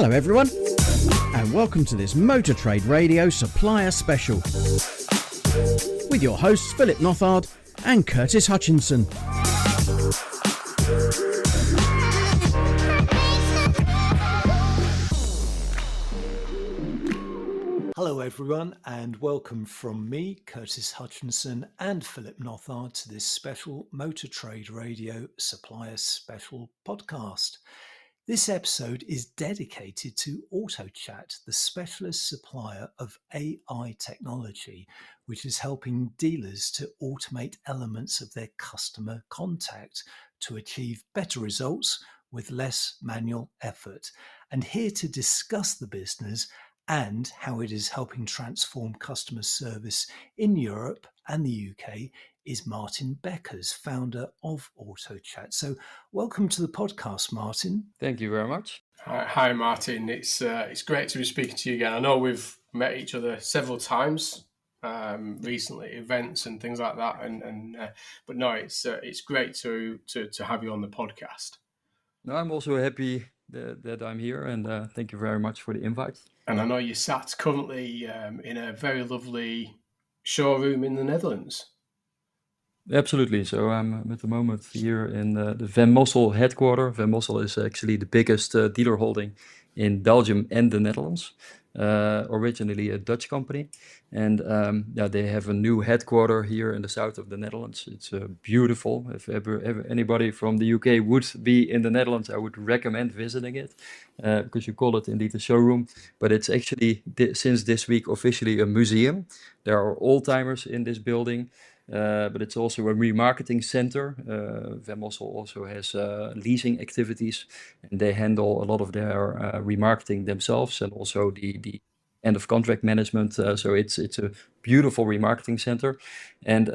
Hello everyone, and welcome to this Motor Trade Radio Supplier Special with your hosts Philip Nothard and Curtis Hutchinson. Hello everyone, and welcome from me, Curtis Hutchinson and Philip Nothard, to this special Motor Trade Radio Supplier Special podcast. This episode is dedicated to AutoChat, the specialist supplier of AI technology, which is helping dealers to automate elements of their customer contact to achieve better results with less manual effort. And here to discuss the business and how it is helping transform customer service in Europe and the UK is Maarten Bekkers, founder of AutoChat. So welcome to the podcast, Maarten. Thank you very much. Hi, Maarten. It's great to be speaking to you again. I know we've met each other several times recently, events and things like that. But no, it's great to have you on the podcast. No, I'm also happy that I'm here, and thank you very much for the invite. And I know you're sat currently in a very lovely showroom in the Netherlands. Absolutely. So I'm at the moment here in the Van Mossel headquarters. Van Mossel is actually the biggest dealer holding in Belgium and the Netherlands. Originally a Dutch company, and they have a new headquarter here in the south of the Netherlands. It's beautiful. If ever anybody from the UK would be in the Netherlands, I would recommend visiting it, because you call it indeed a showroom, but it's actually since this week officially a museum. There are old-timers in this building. But it's also a remarketing center. Van Mossel also has leasing activities, and they handle a lot of their remarketing themselves, and also the end of contract management. So it's a beautiful remarketing center, and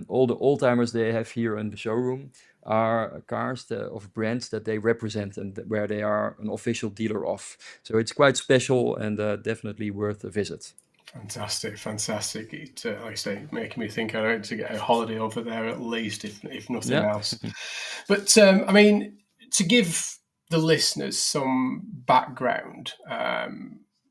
all the old timers they have here in the showroom are cars of brands that they represent and where they are an official dealer of. So it's quite special and definitely worth a visit. Fantastic. Like I say, making me think I need to get a holiday over there at least, if nothing else. But I mean, to give the listeners some background,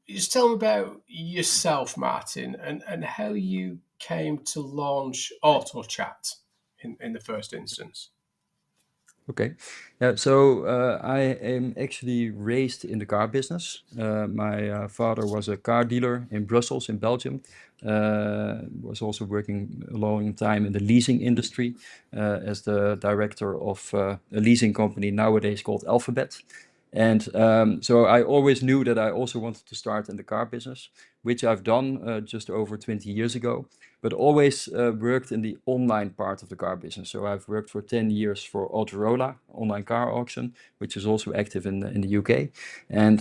just tell them about yourself, Maarten, and how you came to launch AutoChat in the first instance. Okay. Yeah, so I am actually raised in the car business. My father was a car dealer in Brussels, in Belgium. Was also working a long time in the leasing industry as the director of a leasing company nowadays called Alphabet. And so I always knew that I also wanted to start in the car business, which I've done just over 20 years ago, but always worked in the online part of the car business. So I've worked for 10 years for Autorola, online car auction, which is also active in the UK. And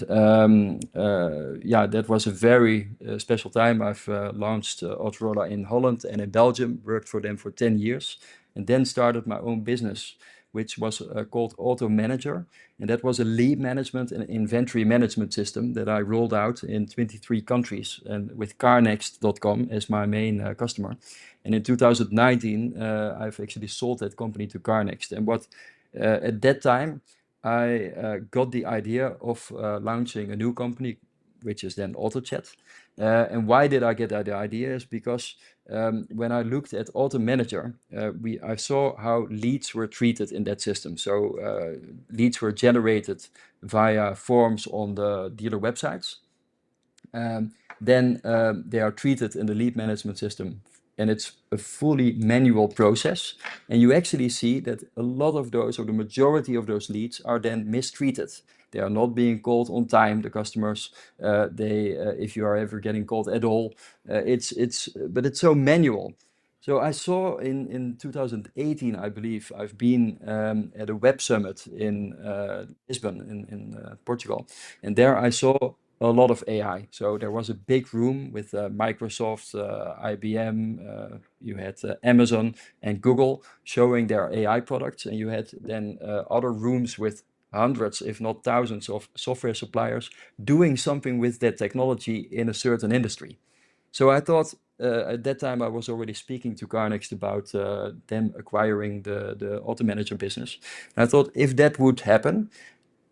that was a very special time. I've launched Autorola in Holland and in Belgium, worked for them for 10 years, and then started my own business, which was called Auto Manager. And that was a lead management and inventory management system that I rolled out in 23 countries, and with carnext.com as my main customer. And in 2019, I've actually sold that company to Carnext. And what at that time, I got the idea of launching a new company, which is then AutoChat. And why did I get that idea? Is because when I looked at Auto Manager, I saw how leads were treated in that system. So leads were generated via forms on the dealer websites. Then they are treated in the lead management system, and it's a fully manual process. And you actually see that a lot of those, or the majority of those leads, are then mistreated. They are not being called on time. The customers, if you are ever getting called at all, but it's so manual. So I saw in 2018, I believe, I've been at a web summit in Lisbon, in Portugal, and there I saw a lot of AI. So there was a big room with Microsoft, IBM, you had Amazon and Google showing their AI products, and you had then other rooms with hundreds, if not thousands, of software suppliers doing something with that technology in a certain industry. So I thought at that time I was already speaking to Carnext about them acquiring the Auto Manager business. And I thought if that would happen,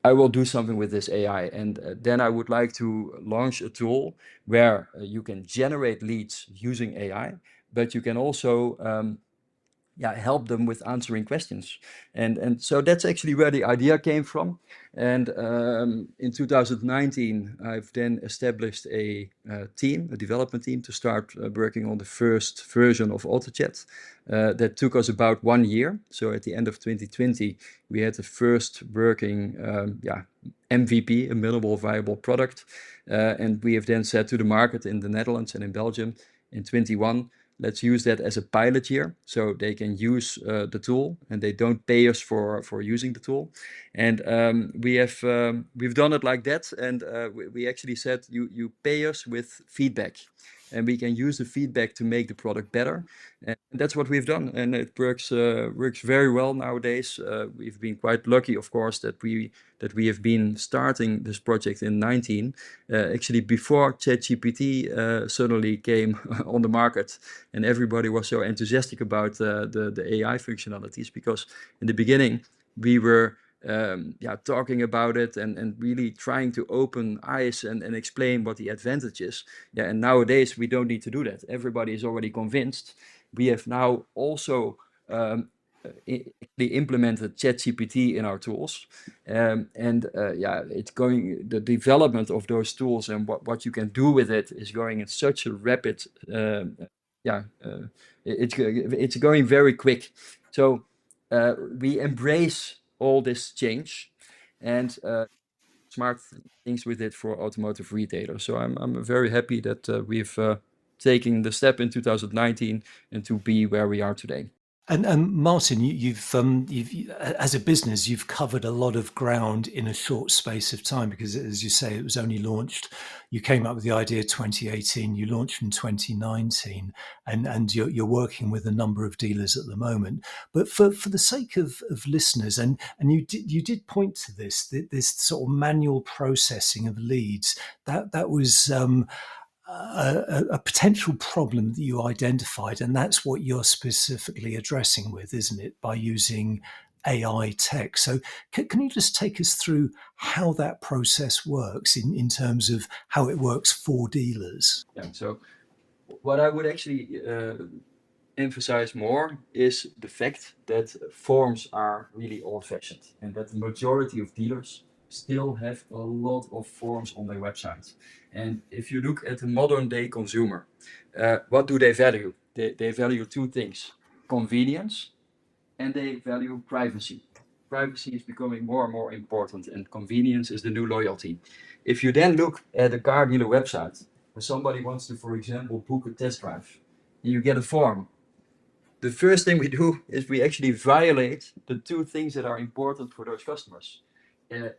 I will do something with this AI. And then I would like to launch a tool where you can generate leads using AI, but you can also help them with answering questions. And so that's actually where the idea came from. And in 2019, I've then established a development team, to start working on the first version of AutoChat. That took us about 1 year. So at the end of 2020, we had the first working MVP, a minimal viable product. And we have then said to the market in the Netherlands and in Belgium in 21, let's use that as a pilot year, so they can use the tool and they don't pay us for using the tool. And we've done it like that, and we actually said you pay us with feedback, and we can use the feedback to make the product better. And that's what we've done, and it works very well nowadays. We've been quite lucky, of course, that we have been starting this project in 19, actually before ChatGPT suddenly came on the market, and everybody was so enthusiastic about the AI functionalities, because in the beginning we were talking about it and really trying to open eyes and explain what the advantage is. And nowadays we don't need to do that. Everybody is already convinced. We have now also implemented ChatGPT in our tools, it's going. The development of those tools and what you can do with it is going at such a rapid. It's going very quick. So we embrace all this change and smart things with it for automotive retailers. So I'm very happy that we've taken the step in 2019 and to be where we are today. And Maarten, you've as a business, you've covered a lot of ground in a short space of time, because, as you say, it was only launched. You came up with the idea 2018. You launched in 2019, and you're working with a number of dealers at the moment. But for the sake of listeners, and you did point to this sort of manual processing of leads, that was. A potential problem that you identified, and that's what you're specifically addressing with, isn't it, by using AI tech? So can you just take us through how that process works in terms of how it works for dealers? So what I would actually emphasize more is the fact that forms are really old-fashioned, and that the majority of dealers still have a lot of forms on their website. And if you look at the modern day consumer, what do they value? They value two things: convenience, and they value privacy. Privacy is becoming more and more important, and convenience is the new loyalty. If you then look at a car dealer website, where somebody wants to, for example, book a test drive, you get a form. The first thing we do is we actually violate the two things that are important for those customers.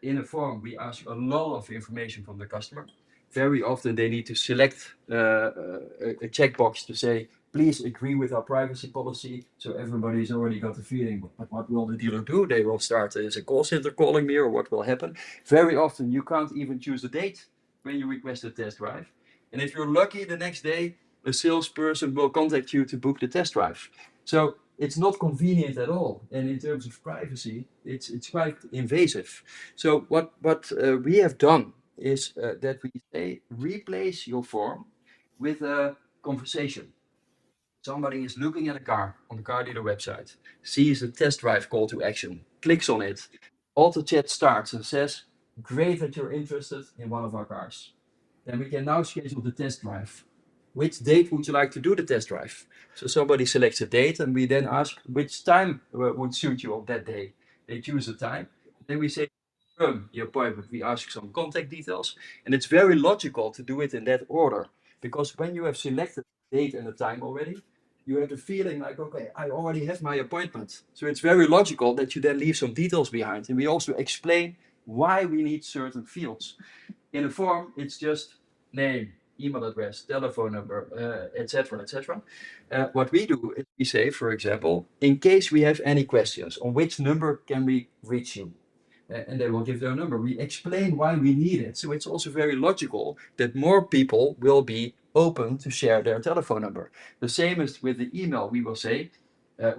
In a form, we ask a lot of information from the customer. Very often they need to select a checkbox to say, please agree with our privacy policy. So everybody's already got the feeling, but what will the dealer do? They will start, is a call center calling me, or what will happen? Very often you can't even choose a date when you request a test drive. And if you're lucky, the next day, a salesperson will contact you to book the test drive. So it's not convenient at all. And in terms of privacy, it's quite invasive. So what we have done is that we say, replace your form with a conversation. Somebody is looking at a car on the car dealer website, sees a test drive call to action, clicks on it. AutoChat starts and says, great that you're interested in one of our cars. Then we can now schedule the test drive. Which date would you like to do the test drive? So somebody selects a date, and we then ask which time would suit you on that day. They choose a time. Then we say, confirm the appointment. We ask some contact details. And it's very logical to do it in that order, because when you have selected the date and the time already, you have the feeling like, okay, I already have my appointment. So it's very logical that you then leave some details behind. And we also explain why we need certain fields. In a form, it's just name, email address, telephone number, etc., etc. What we do is we say, for example, in case we have any questions, on which number can we reach you? And they will give their number. We explain why we need it. So it's also very logical that more people will be open to share their telephone number. The same as with the email. We will say,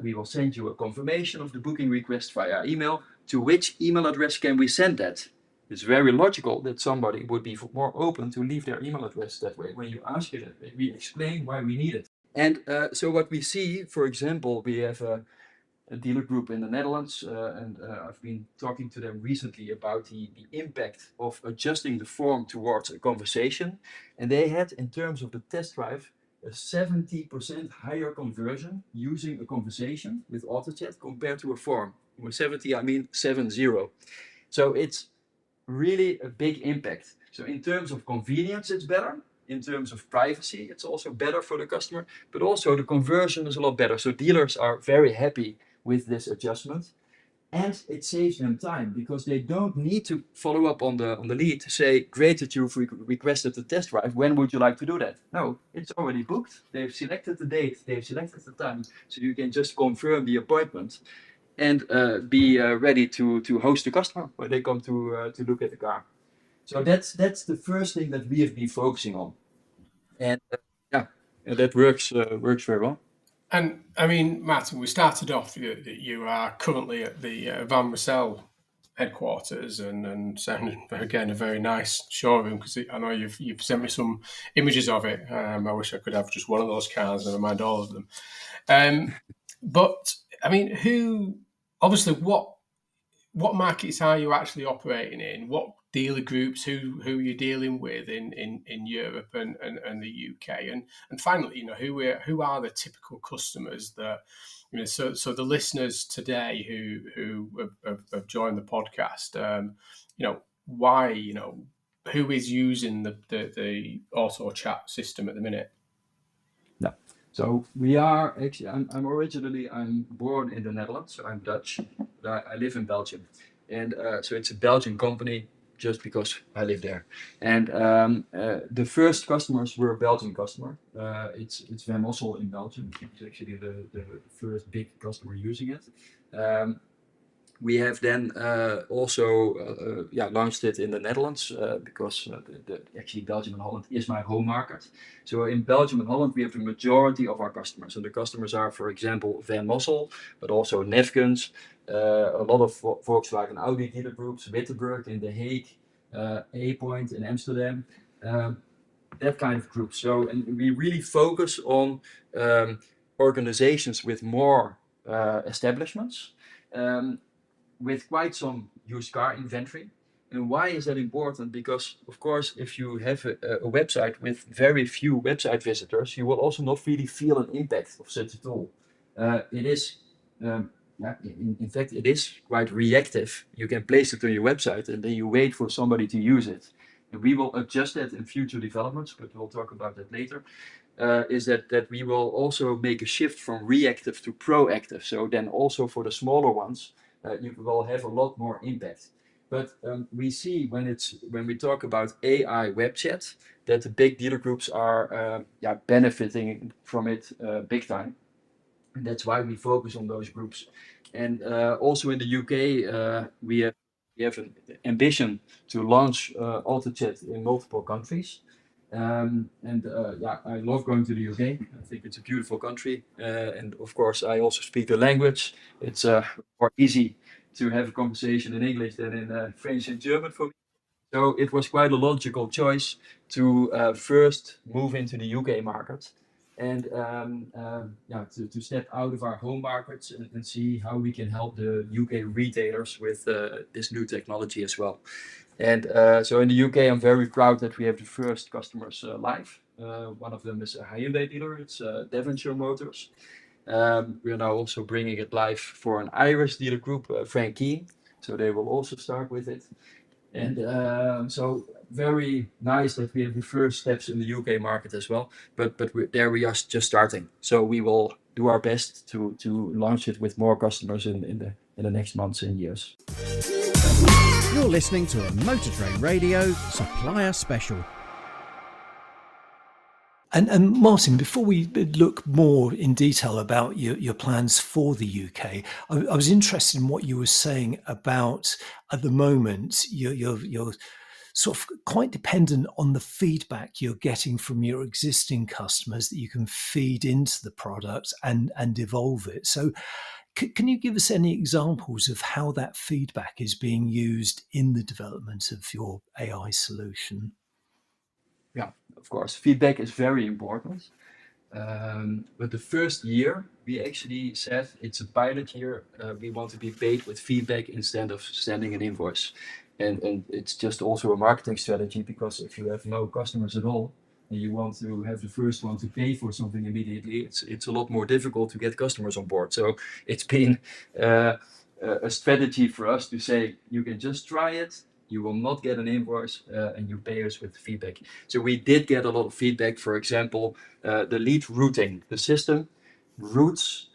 we will send you a confirmation of the booking request via email. To which email address can we send that? It's very logical that somebody would be more open to leave their email address that way. When you ask it that way, we explain why we need it. And so what we see, for example, we have a dealer group in the Netherlands, and I've been talking to them recently about the impact of adjusting the form towards a conversation. And they had, in terms of the test drive, a 70% higher conversion using a conversation with AutoChat compared to a form. With 70, I mean 70. So it's really a big impact. So in terms of convenience, it's better. In terms of privacy, it's also better for the customer, but also the conversion is a lot better. So dealers are very happy with this adjustment, and it saves them time because they don't need to follow up on the lead to say, great that you've requested the test drive. When would you like to do that? No, it's already booked. They've selected the date, they've selected the time, so you can just confirm the appointment and be ready to host the customer when they come to look at the car. So that's the first thing that we have been focusing on, and and that works very well. And I mean, Maarten, we started off that you are currently at the Van Russell headquarters, and sounding again a very nice showroom, because I know you've sent me some images of it. I wish I could have just one of those cars, never mind all of them. But I mean, what markets are you actually operating in? What dealer groups, who you're dealing with in Europe and the UK, and finally, who are the typical customers that, so the listeners today who have joined the podcast, why, who is using the AutoChat system at the minute? Yeah. So we are actually, I'm born in the Netherlands, so I'm Dutch, but I live in Belgium. And so it's a Belgian company just because I live there. And the first customers were a Belgian customer. It's Van Mossel in Belgium. It's actually the first big customer using it. We have then also launched it in the Netherlands because actually Belgium and Holland is my home market. So in Belgium and Holland, we have the majority of our customers. And the customers are, for example, Van Mossel, but also Nefkens, a lot of Volkswagen Audi dealer groups, Wittenberg in The Hague, A-Point in Amsterdam, that kind of group. So, and we really focus on organizations with more establishments. With quite some used car inventory. And why is that important? Because, of course, if you have a website with very few website visitors, you will also not really feel an impact of such a tool. It is, in fact, it is quite reactive. You can place it on your website and then you wait for somebody to use it. And we will adjust that in future developments, but we'll talk about that later. Is that we will also make a shift from reactive to proactive. So then also for the smaller ones, you will have a lot more impact. But we see when we talk about AI web chat, that the big dealer groups are benefiting from it big time. And that's why we focus on those groups. And also in the UK, we have an ambition to launch AutoChat in multiple countries. I love going to the UK. I think it's a beautiful country. And of course, I also speak the language. It's more easy to have a conversation in English than in French and German for me. So it was quite a logical choice to first move into the UK market and to step out of our home markets and see how we can help the UK retailers with this new technology as well. And so in the UK, I'm very proud that we have the first customers live. One of them is a Hyundai dealer. It's Devonshire Motors. We are now also bringing it live for an Irish dealer group, Frank Keen. So they will also start with it. And so very nice that we have the first steps in the UK market as well. But there we are just starting. So we will do our best to launch it with more customers in the next months and years. You're listening to a Motor Trade Radio Supplier Special. And Maarten, before we look more in detail about your plans for the UK, I was interested in what you were saying about, at the moment, you're sort of quite dependent on the feedback you're getting from your existing customers that you can feed into the product and evolve it. So can you give us any examples of how that feedback is being used in the development of your AI solution? Yeah, of course. Feedback is very important. But the first year, we actually said it's a pilot year. We want to be paid with feedback instead of sending an invoice. And it's just also a marketing strategy, because if you have no customers at all and you want to have the first one to pay for something immediately, it's a lot more difficult to get customers on board. So it's been a strategy for us to say, you can just try it. You will not get an invoice, and you pay us with feedback. So we did get a lot of feedback. For example, the lead routing, the system routes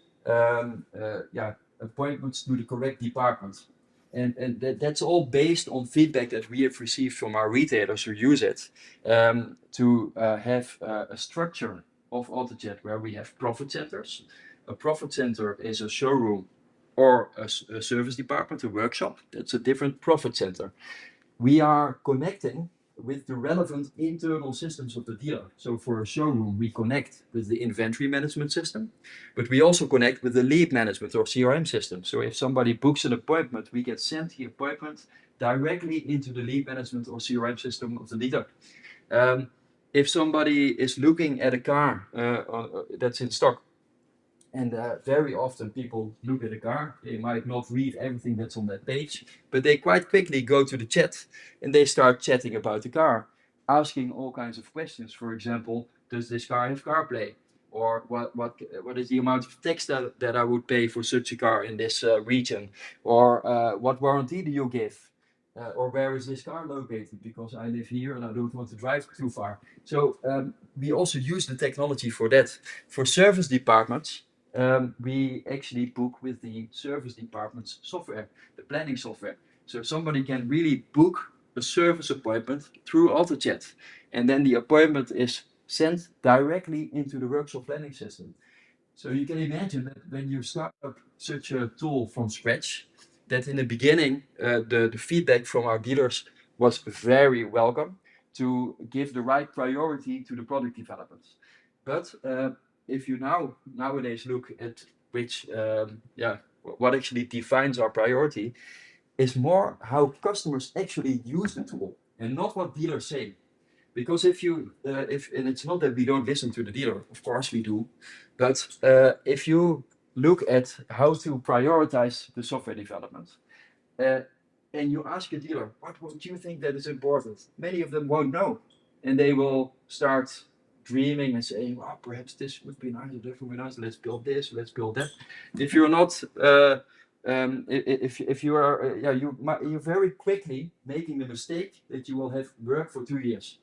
appointments to the correct department, and that's all based on feedback that we have received from our retailers who use it, to have a structure of AutoChat where we have profit centers. A profit center is a showroom or a service department, a workshop. That's a different profit center. We are connecting with the relevant internal systems of the dealer. So for a showroom, we connect with the inventory management system, but we also connect with the lead management or CRM system. So if somebody books an appointment, we get sent the appointment directly into the lead management or CRM system of the dealer. If somebody is looking at a car that's in stock, and very often people look at a car, they might not read everything that's on that page, but they quite quickly go to the chat and they start chatting about the car, asking all kinds of questions. For example, does this car have CarPlay? Or what is the amount of tax that I would pay for such a car in this region? Or what warranty do you give? Or where is this car located? Because I live here and I don't want to drive too far. So we also use the technology for that. For service departments, we actually book with the service department's software, the planning software. So somebody can really book a service appointment through AutoChat, and then the appointment is sent directly into the workshop planning system. So you can imagine that when you start up such a tool from scratch, that in the beginning, the feedback from our dealers was very welcome to give the right priority to the product development. But if you nowadays look at what actually defines our priority, is more how customers actually use the tool and not what dealers say. Because and it's not that we don't listen to the dealer, of course we do, but if you look at how to prioritize the software development, and you ask a dealer, what would you think that is important? Many of them won't know, and they will start dreaming and saying, well, perhaps this would be nice, or that would be nice, let's build this, let's build that. If you're not, if you are, you're very quickly making the mistake that you will have work for 2 years.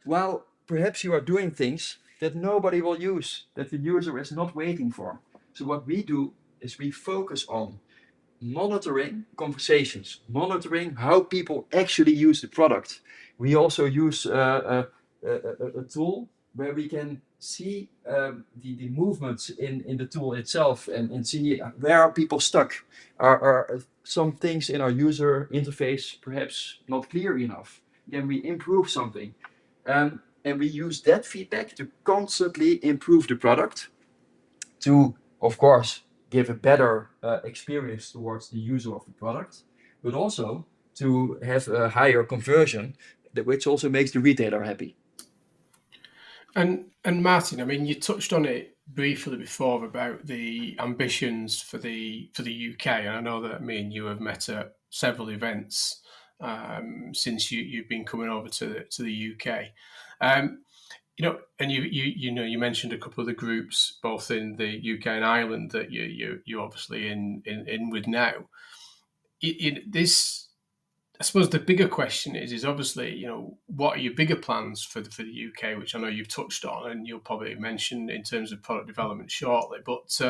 While perhaps you are doing things that nobody will use, that the user is not waiting for. So what we do is we focus on monitoring conversations, monitoring how people actually use the product. We also use a tool where we can see the movements in the tool itself, and see where are people stuck. Are some things in our user interface perhaps not clear enough? Can we improve something? And we use that feedback to constantly improve the product, to, of course, give a better experience towards the user of the product, but also to have a higher conversion, which also makes the retailer happy. And Maarten, I mean, you touched on it briefly before about the ambitions for the UK, and I know that me and you have met at several events since you've been coming over to the UK. You know, and you mentioned a couple of the groups both in the UK and Ireland that you're obviously in with now. This, I suppose the bigger question is obviously, you know, what are your bigger plans for the UK, which I know you've touched on and you'll probably mention in terms of product development shortly. But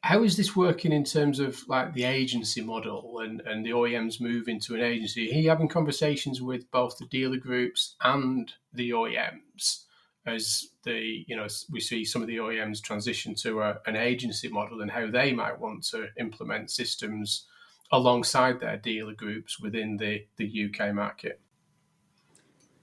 how is this working in terms of like the agency model and the OEMs move into an agency? Are you having conversations with both the dealer groups and the OEMs as we see some of the OEMs transition to an agency model and how they might want to implement systems alongside their dealer groups within the UK market.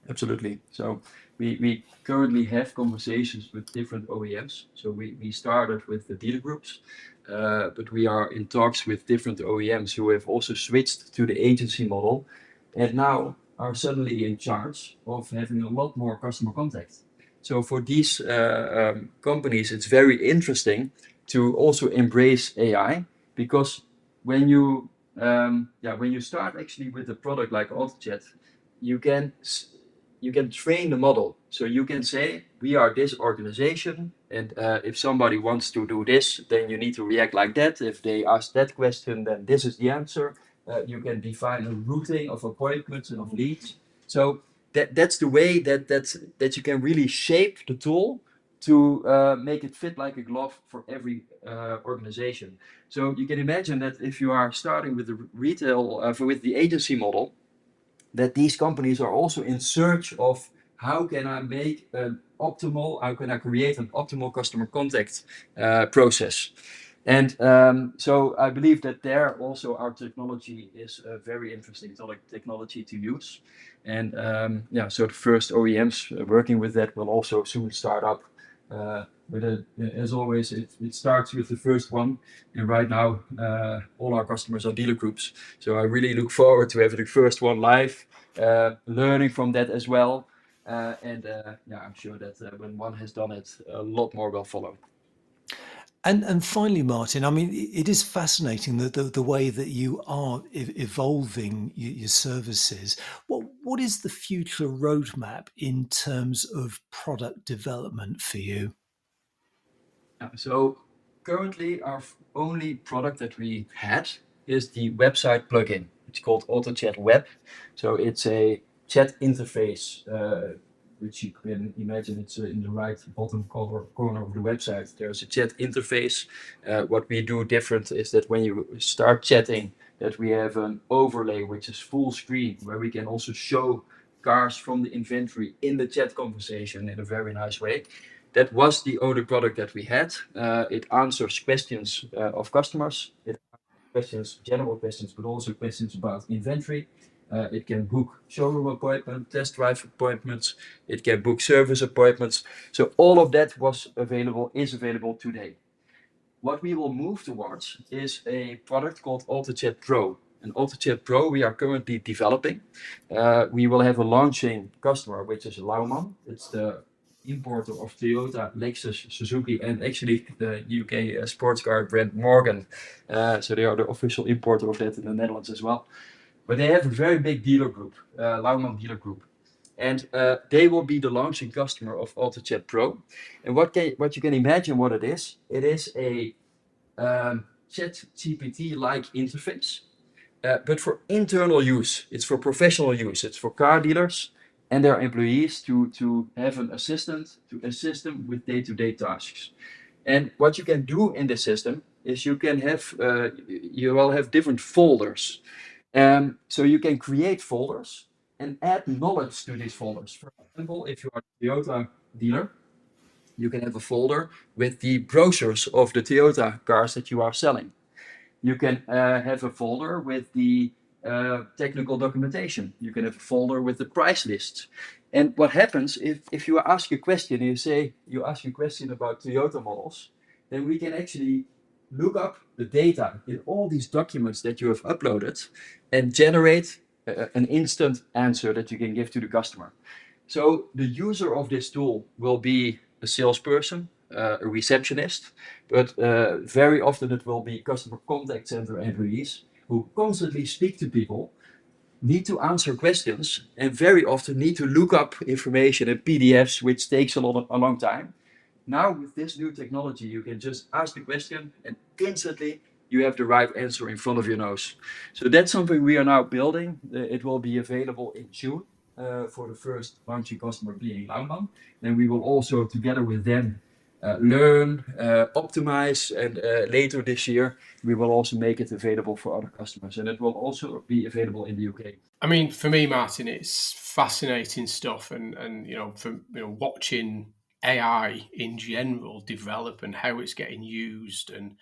Absolutely. So we currently have conversations with different OEMs. So we started with the dealer groups, but we are in talks with different OEMs who have also switched to the agency model and now are suddenly in charge of having a lot more customer contact. So for these companies, it's very interesting to also embrace AI, because when you when you start actually with a product like AutoChat, you can train the model. So you can say, we are this organization, and if somebody wants to do this, then you need to react like that. If they ask that question, then this is the answer. You can define a routing of appointments and of leads. So that's the way that you can really shape the tool to make it fit like a glove for every organization. So you can imagine that if you are starting with the with the agency model, that these companies are also in search of how can I create an optimal customer contact process. And so I believe that there also our technology is a very interesting technology to use. And so the first OEMs working with that will also soon start up. As always, it starts with the first one. And right now, all our customers are dealer groups. So I really look forward to having the first one live, learning from that as well. I'm sure that when one has done it, a lot more will follow. And finally, Maarten, I mean, it is fascinating the way that you are evolving your services. What is the future roadmap in terms of product development for you? So currently, our only product that we had is the website plugin. It's called AutoChat Web. So it's a chat interface, which you can imagine it's in the right bottom corner of the website. There's a chat interface. What we do different is that when you start chatting, that we have an overlay which is full screen, where we can also show cars from the inventory in the chat conversation in a very nice way. That was the only product that we had. It answers questions of customers. It questions, general questions, but also questions about inventory. It can book showroom appointments, test drive appointments. It can book service appointments. So all of that is available today. What we will move towards is a product called AutoChat Pro. And AutoChat Pro we are currently developing. We will have a launching customer, which is Lauman. It's the importer of Toyota, Lexus, Suzuki, and actually the UK sports car brand Morgan. So they are the official importer of that in the Netherlands as well. But they have a very big dealer group, Lauman dealer group. And they will be the launching customer of AutoChat Pro. And what you can imagine what it is a Chat GPT-like interface, but for internal use. It's for professional use. It's for car dealers and their employees to have an assistant to assist them with day-to-day tasks. And what you can do in this system is you will have different folders. So you can create folders and add knowledge to these folders. For example, if you are a Toyota dealer, you can have a folder with the brochures of the Toyota cars that you are selling. You can have a folder with the technical documentation. You can have a folder with the price lists. And what happens if you ask a question, you ask a question about Toyota models, then we can actually look up the data in all these documents that you have uploaded and generate an instant answer that you can give to the customer. So the user of this tool will be a salesperson, a receptionist, but very often it will be customer contact center employees who constantly speak to people, need to answer questions, and very often need to look up information in PDFs, which takes a long time. Now with this new technology, you can just ask the question and instantly you have the right answer in front of your nose. So that's something we are now building. It will be available in June for the first launching customer being Lauman. Then we will also, together with them, learn, optimize, and later this year, we will also make it available for other customers. And it will also be available in the UK. I mean, for me, Maarten, it's fascinating stuff. And watching AI in general develop and how it's getting used, and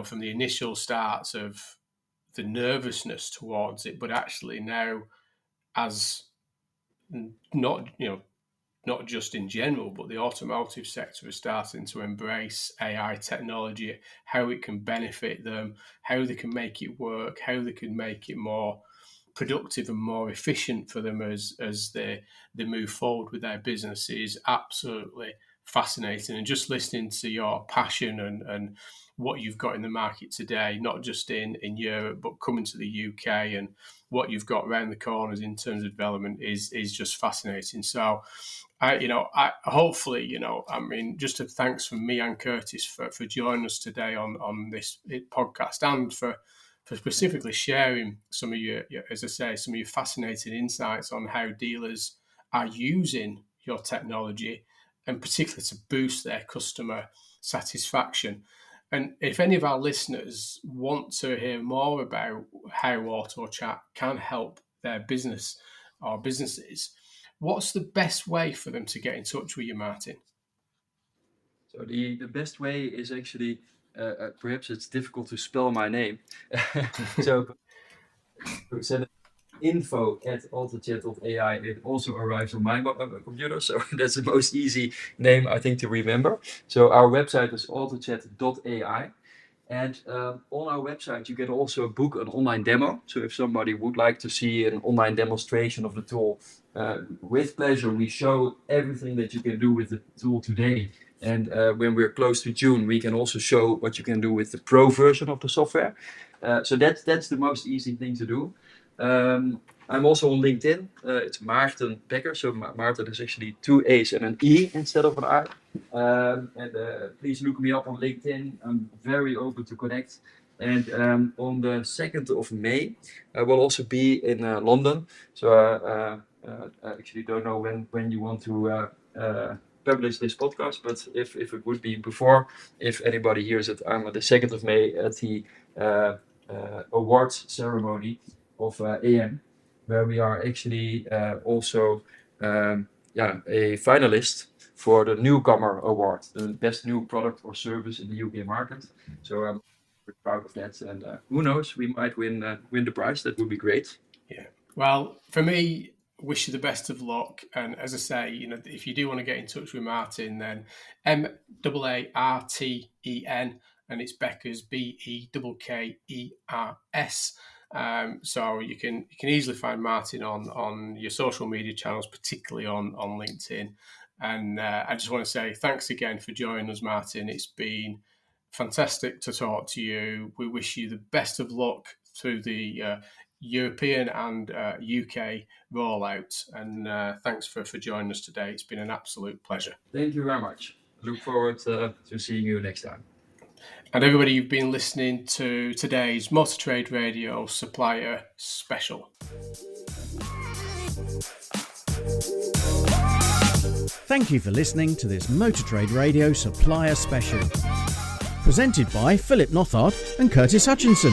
from the initial starts of the nervousness towards it, but actually now, as not just in general, but the automotive sector is starting to embrace AI technology, how it can benefit them, how they can make it work, how they can make it more productive and more efficient for them as they move forward with their business is absolutely fascinating. And just listening to your passion and what you've got in the market today, not just in Europe, but coming to the UK, and what you've got around the corners in terms of development is just fascinating. So hopefully, just a thanks from me and Curtis for joining us today on this podcast, and for specifically sharing some of your, as I say, some of your fascinating insights on how dealers are using your technology, and particularly to boost their customer satisfaction. And if any of our listeners want to hear more about how AutoChat can help their business or businesses, what's the best way for them to get in touch with you, Maarten? So the best way is actually, perhaps it's difficult to spell my name. So send info@autochat.ai. It also arrives on my computer, so that's the most easy name, I think, to remember. So our website is autochat.ai. And on our website, you can also book an online demo. So if somebody would like to see an online demonstration of the tool, with pleasure, we show everything that you can do with the tool today. And when we're close to June, we can also show what you can do with the pro version of the software. So that's the most easy thing to do. I'm also on LinkedIn. It's Maarten Bekkers. So Maarten is actually 2 A's and an E instead of an I. Please look me up on LinkedIn. I'm very open to connect. And on the 2nd of May, I will also be in London. So I actually don't know when you want to publish this podcast, but if it would be before, if anybody hears it, I'm on the 2nd of May at the awards ceremony of AM, where we are actually also a finalist for the Newcomer Award, the best new product or service in the UK market. So I'm very proud of that, and who knows, we might win the prize. That would be great. Yeah. Well, for me, wish you the best of luck. And as I say, if you do want to get in touch with Maarten, then Maarten, and it's Bekkers, Bekkers. So you can easily find Maarten on your social media channels, particularly on LinkedIn. And I just want to say thanks again for joining us, Maarten. It's been fantastic to talk to you. We wish you the best of luck through the European and UK rollout. And thanks for joining us today. It's been an absolute pleasure. Thank you very much. Look forward to seeing you next time. And everybody, you've been listening to today's Motor Trade Radio Supplier Special. Thank you for listening to this Motor Trade Radio Supplier Special, presented by Philip Nothard and Curtis Hutchinson.